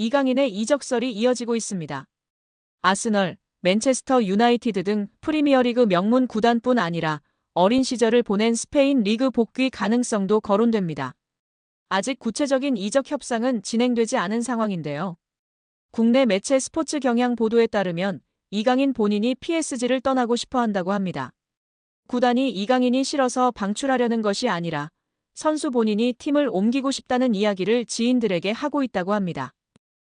이강인의 이적설이 이어지고 있습니다. 아스널, 맨체스터 유나이티드 등 프리미어리그 명문 구단뿐 아니라 어린 시절을 보낸 스페인 리그 복귀 가능성도 거론됩니다. 아직 구체적인 이적 협상은 진행되지 않은 상황인데요. 국내 매체 스포츠 경향 보도에 따르면 이강인 본인이 PSG를 떠나고 싶어 한다고 합니다. 구단이 이강인이 싫어서 방출하려는 것이 아니라 선수 본인이 팀을 옮기고 싶다는 이야기를 지인들에게 하고 있다고 합니다.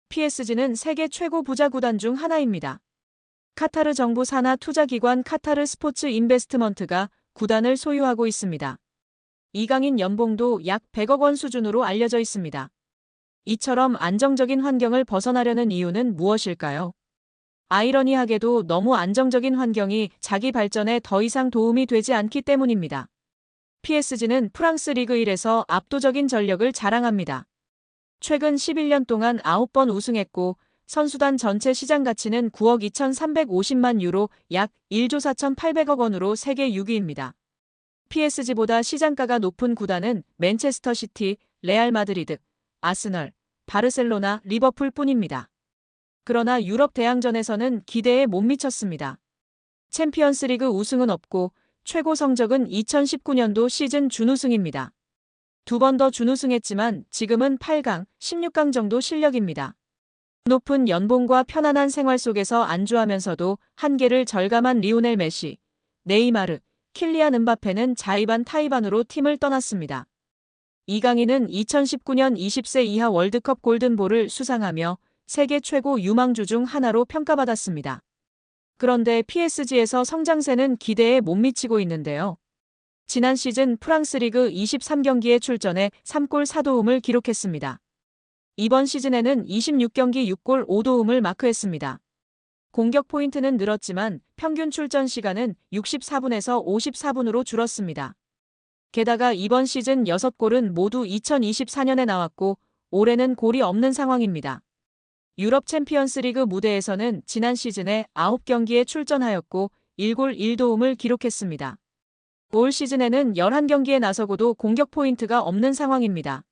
PSG는 세계 최고 부자 구단 중 하나입니다. 카타르 정부 산하 투자기관 카타르 스포츠 인베스트먼트가 구단을 소유하고 있습니다. 이강인 연봉도 약 100억 원 수준으로 알려져 있습니다. 이처럼 안정적인 환경을 벗어나려는 이유는 무엇일까요? 아이러니하게도 너무 안정적인 환경이 자기 발전에 더 이상 도움이 되지 않기 때문입니다. PSG는 프랑스 리그 1에서 압도적인 전력을 자랑합니다. 최근 11년 동안 9번 우승했고 선수단 전체 시장 가치는 9억 2,350만 유로 약 1조 4,800억 원으로 세계 6위입니다. PSG보다 시장가가 높은 구단은 맨체스터 시티, 레알 마드리드, 아스널, 바르셀로나, 리버풀 뿐입니다. 그러나 유럽 대항전에서는 기대에 못 미쳤습니다. 챔피언스리그 우승은 없고 최고 성적은 2019년도 시즌 준우승입니다. 두 번 더 준우승했지만 지금은 8강, 16강 정도 실력입니다. 높은 연봉과 편안한 생활 속에서 안주하면서도 한계를 절감한 리오넬 메시, 네이마르, 킬리안 음바페는 자의반 타의반으로 팀을 떠났습니다. 이강인은 2019년 20세 이하 월드컵 골든볼을 수상하며 세계 최고 유망주 중 하나로 평가받았습니다. 그런데 PSG에서 성장세는 기대에 못 미치고 있는데요. 지난 시즌 프랑스 리그 23경기에 출전해 3골 4도움을 기록했습니다. 이번 시즌에는 26경기 6골 5도움을 마크했습니다. 공격 포인트는 늘었지만 평균 출전 시간은 64분에서 54분으로 줄었습니다. 게다가 이번 시즌 6골은 모두 2024년에 나왔고 올해는 골이 없는 상황입니다. 유럽 챔피언스리그 무대에서는 지난 시즌에 9경기에 출전하였고 1골 1도움을 기록했습니다. 올 시즌에는 11경기에 나서고도 공격 포인트가 없는 상황입니다.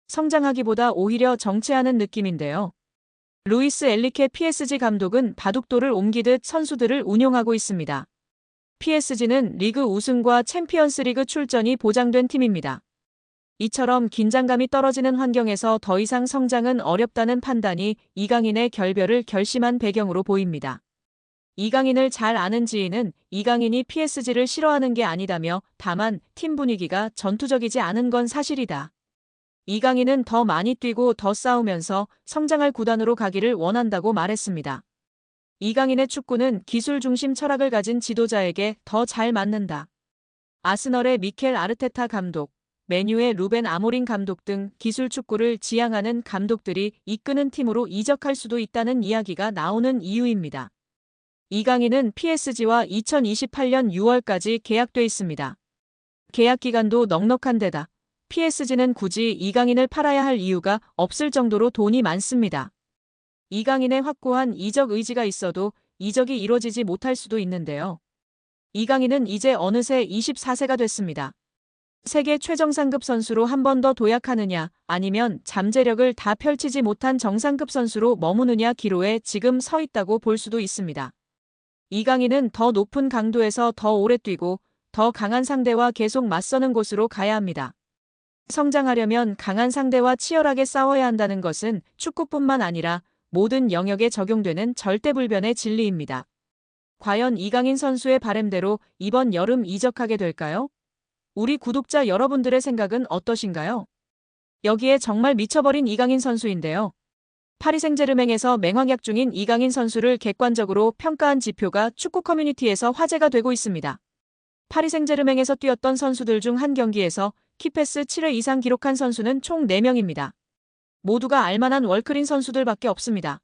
성장하기보다 오히려 정체하는 느낌인데요. 루이스 엘리케 PSG 감독은 바둑돌을 옮기듯 선수들을 운용하고 있습니다. PSG는 리그 우승과 챔피언스리그 출전이 보장된 팀입니다. 이처럼 긴장감이 떨어지는 환경에서 더 이상 성장은 어렵다는 판단이 이강인의 결별을 결심한 배경으로 보입니다. 이강인을 잘 아는 지인은 이강인이 PSG를 싫어하는 게 아니다며 다만 팀 분위기가 전투적이지 않은 건 사실이다. 이강인은 더 많이 뛰고 더 싸우면서 성장할 구단으로 가기를 원한다고 말했습니다. 이강인의 축구는 기술 중심 철학을 가진 지도자에게 더 잘 맞는다. 아스널의 미켈 아르테타 감독, 맨유의 루벤 아모린 감독 등 기술 축구를 지향하는 감독들이 이끄는 팀으로 이적할 수도 있다는 이야기가 나오는 이유입니다. 이강인은 PSG와 2028년 6월까지 계약돼 있습니다. 계약 기간도 넉넉한 데다 PSG는 굳이 이강인을 팔아야 할 이유가 없을 정도로 돈이 많습니다. 이강인의 확고한 이적 의지가 있어도 이적이 이뤄지지 못할 수도 있는데요. 이강인은 이제 어느새 24세가 됐습니다. 세계 최정상급 선수로 한 번 더 도약하느냐 아니면 잠재력을 다 펼치지 못한 정상급 선수로 머무느냐 기로에 지금 서 있다고 볼 수도 있습니다. 이강인은 더 높은 강도에서 더 오래 뛰고 더 강한 상대와 계속 맞서는 곳으로 가야 합니다. 성장하려면 강한 상대와 치열하게 싸워야 한다는 것은 축구뿐만 아니라 모든 영역에 적용되는 절대불변의 진리입니다. 과연 이강인 선수의 바램대로 이번 여름 이적하게 될까요? 우리 구독자 여러분들의 생각은 어떠신가요? 여기에 정말 미쳐버린 이강인 선수인데요. 파리 생제르맹에서 맹활약 중인 이강인 선수를 객관적으로 평가한 지표가 축구 커뮤니티에서 화제가 되고 있습니다. 파리 생제르맹에서 뛰었던 선수들 중 한 경기에서 키패스 7회 이상 기록한 선수는 총 4명입니다. 모두가 알만한 월클인 선수들밖에 없습니다.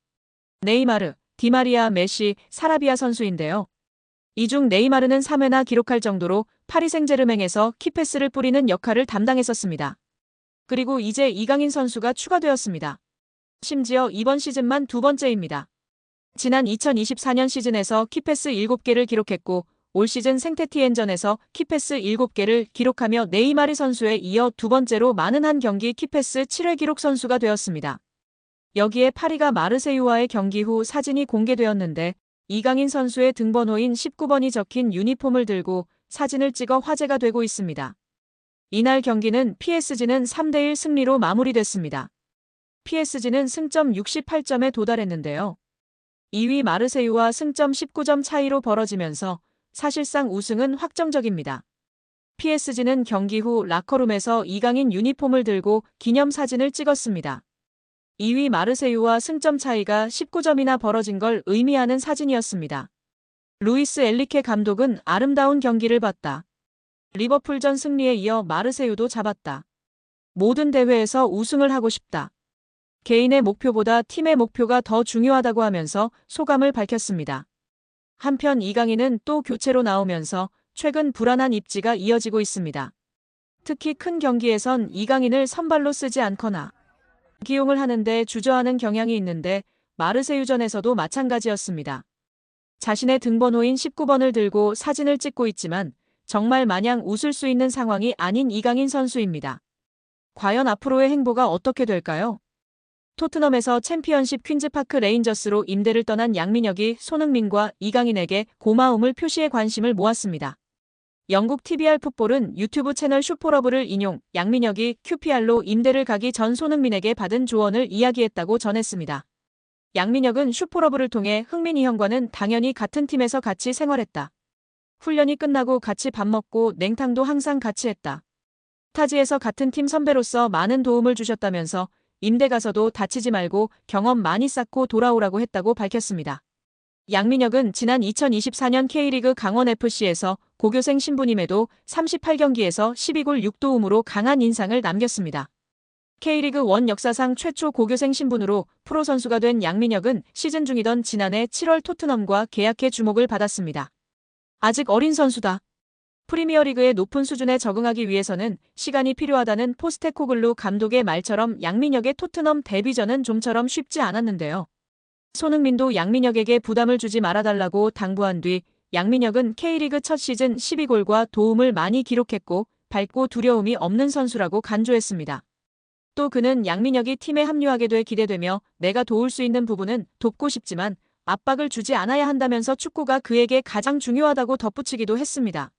네이마르, 디마리아, 메시, 사라비아 선수인데요. 이 중 네이마르는 3회나 기록할 정도로 파리 생제르맹에서 키패스를 뿌리는 역할을 담당했었습니다. 그리고 이제 이강인 선수가 추가되었습니다. 심지어 이번 시즌만 두 번째입니다. 지난 2024년 시즌에서 키패스 7개를 기록했고 올 시즌 생테티엔전에서 키패스 7개를 기록하며 네이마르 선수에 이어 두 번째로 많은 한 경기 키패스 7회 기록 선수가 되었습니다. 여기에 파리가 마르세유와의 경기 후 사진이 공개되었는데 이강인 선수의 등번호인 19번이 적힌 유니폼을 들고 사진을 찍어 화제가 되고 있습니다. 이날 경기는 PSG는 3대1 승리로 마무리됐습니다. PSG는 승점 68점에 도달했는데요. 2위 마르세유와 승점 19점 차이로 벌어지면서 사실상 우승은 확정적입니다. PSG는 경기 후 라커룸에서 이강인 유니폼을 들고 기념사진을 찍었습니다. 2위 마르세유와 승점 차이가 19점이나 벌어진 걸 의미하는 사진이었습니다. 루이스 엘리케 감독은 아름다운 경기를 봤다. 리버풀전 승리에 이어 마르세유도 잡았다. 모든 대회에서 우승을 하고 싶다. 개인의 목표보다 팀의 목표가 더 중요하다고 하면서 소감을 밝혔습니다. 한편 이강인은 또 교체로 나오면서 최근 불안한 입지가 이어지고 있습니다. 특히 큰 경기에선 이강인을 선발로 쓰지 않거나 기용을 하는데 주저하는 경향이 있는데 마르세유전에서도 마찬가지였습니다. 자신의 등번호인 19번을 들고 사진을 찍고 있지만 정말 마냥 웃을 수 있는 상황이 아닌 이강인 선수입니다. 과연 앞으로의 행보가 어떻게 될까요? 토트넘에서 챔피언십 퀸즈파크 레인저스로 임대를 떠난 양민혁이 손흥민과 이강인에게 고마움을 표시해 관심을 모았습니다. 영국 TVR 풋볼은 유튜브 채널 슈퍼러브를 인용 양민혁이 QPR로 임대를 가기 전 손흥민에게 받은 조언을 이야기했다고 전했습니다. 양민혁은 슈퍼러브를 통해 흥민이 형과는 당연히 같은 팀에서 같이 생활했다. 훈련이 끝나고 같이 밥 먹고 냉탕도 항상 같이 했다. 타지에서 같은 팀 선배로서 많은 도움을 주셨다면서 임대 가서도 다치지 말고 경험 많이 쌓고 돌아오라고 했다고 밝혔습니다. 양민혁은 지난 2024년 K리그 강원FC에서 고교생 신분임에도 38경기에서 12골 6도움으로 강한 인상을 남겼습니다. K리그 1 역사상 최초 고교생 신분으로 프로 선수가 된 양민혁은 시즌 중이던 지난해 7월 토트넘과 계약해 주목을 받았습니다. 아직 어린 선수다. 프리미어리그의 높은 수준에 적응하기 위해서는 시간이 필요하다는 포스테코글루 감독의 말처럼 양민혁의 토트넘 데뷔전은 좀처럼 쉽지 않았는데요. 손흥민도 양민혁에게 부담을 주지 말아달라고 당부한 뒤 양민혁은 K리그 첫 시즌 12골과 도움을 많이 기록했고 밝고 두려움이 없는 선수라고 간주했습니다. 또 그는 양민혁이 팀에 합류하게 돼 기대되며 내가 도울 수 있는 부분은 돕고 싶지만 압박을 주지 않아야 한다면서 축구가 그에게 가장 중요하다고 덧붙이기도 했습니다.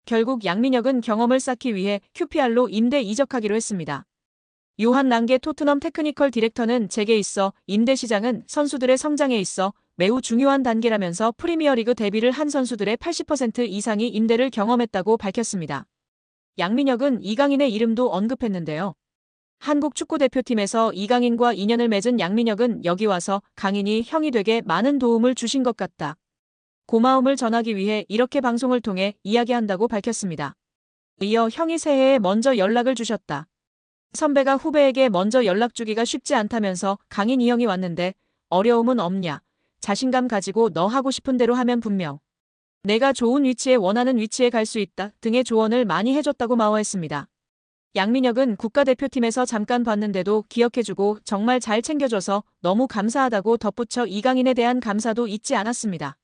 결국 양민혁은 경험을 쌓기 위해 QPR로 임대 이적하기로 했습니다. 요한 랑게 토트넘 테크니컬 디렉터는 제게 있어 임대 시장은 선수들의 성장에 있어 매우 중요한 단계라면서 프리미어리그 데뷔를 한 선수들의 80% 이상이 임대를 경험했다고 밝혔습니다. 양민혁은 이강인의 이름도 언급했는데요. 한국 축구대표팀에서 이강인과 인연을 맺은 양민혁은 여기 와서 강인이 형이 되게 많은 도움을 주신 것 같다. 고마움을 전하기 위해 이렇게 방송을 통해 이야기한다고 밝혔습니다. 이어 형이 새해에 먼저 연락을 주셨다. 선배가 후배에게 먼저 연락 주기가 쉽지 않다면서 강인 이 형이 왔는데 어려움은 없냐. 자신감 가지고 너 하고 싶은 대로 하면 분명 내가 좋은 위치에 원하는 위치에 갈 수 있다 등의 조언을 많이 해줬다고 마워했습니다. 양민혁은 국가대표팀에서 잠깐 봤는데도 기억해주고 정말 잘 챙겨줘서 너무 감사하다고 덧붙여 이강인에 대한 감사도 잊지 않았습니다.